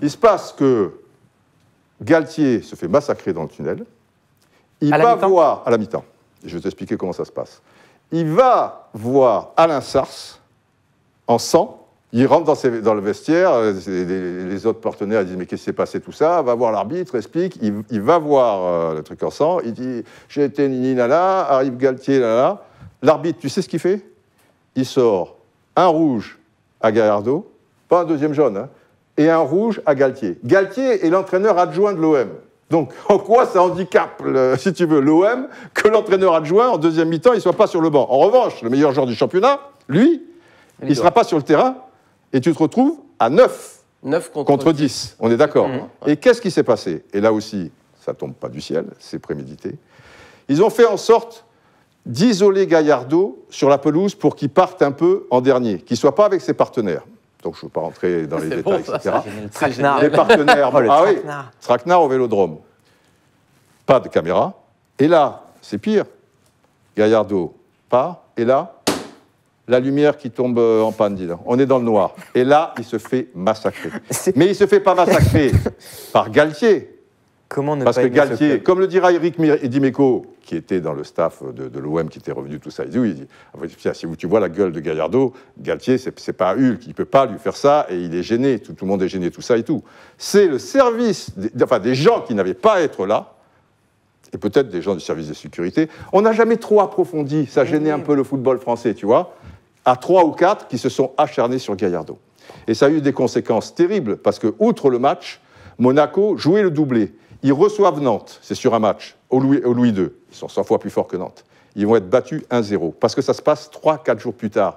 Il se passe que Galtier se fait massacrer dans le tunnel. Il va voir, à la mi-temps, je vais t'expliquer comment ça se passe. Il va voir Alain Sars en sang. Il rentre dans le vestiaire, les autres partenaires disent « Mais qu'est-ce qui s'est passé tout ça ?» Va voir l'arbitre, explique, il va voir le truc en sang, il dit « J'ai été nini là, arrive Galtier là. » L'arbitre, tu sais ce qu'il fait? Il sort un rouge à Gallardo, pas un deuxième jaune, hein, et un rouge à Galtier. Galtier est l'entraîneur adjoint de l'OM. Donc, en quoi ça handicape, si tu veux, l'OM, que l'entraîneur adjoint, en deuxième mi-temps, il ne soit pas sur le banc. En revanche, le meilleur joueur du championnat, lui, il ne sera pas sur le terrain, et tu te retrouves à 9 contre 10. On est d'accord. Et qu'est-ce qui s'est passé? Et là aussi, ça ne tombe pas du ciel, c'est prémédité. Ils ont fait en sorte d'isoler Gallardo sur la pelouse pour qu'il parte un peu en dernier, qu'il ne soit pas avec ses partenaires. Donc, je ne veux pas rentrer dans les détails, etc. Les partenaires. Traquenard au Vélodrome. Pas de caméra. Et là, c'est pire. Gallardo part. Et là, la lumière qui tombe en panne, dis donc. On est dans le noir. Et là, il se fait massacrer. Mais il ne se fait pas massacrer par Galtier. Comment ne Parce pas que aimer Galtier, ce club? comme le dira Eric Dimeco, qui était dans le staff de l'OM, qui était revenu, tout ça, il dit si tu vois la gueule de Gallardo, Galtier, c'est pas Hulk, il ne peut pas lui faire ça, et il est gêné, tout le monde est gêné, tout ça et tout. C'est le service, des gens qui n'avaient pas à être là, et peut-être des gens du service de sécurité. On n'a jamais trop approfondi, ça gênait un peu le football français, tu vois, à 3 ou 4 qui se sont acharnés sur Gallardo. Et ça a eu des conséquences terribles, parce que, outre le match, Monaco jouait le doublé. Ils reçoivent Nantes, c'est sur un match, au Louis II. Ils sont 100 fois plus forts que Nantes. Ils vont être battus 1-0, parce que ça se passe 3-4 jours plus tard.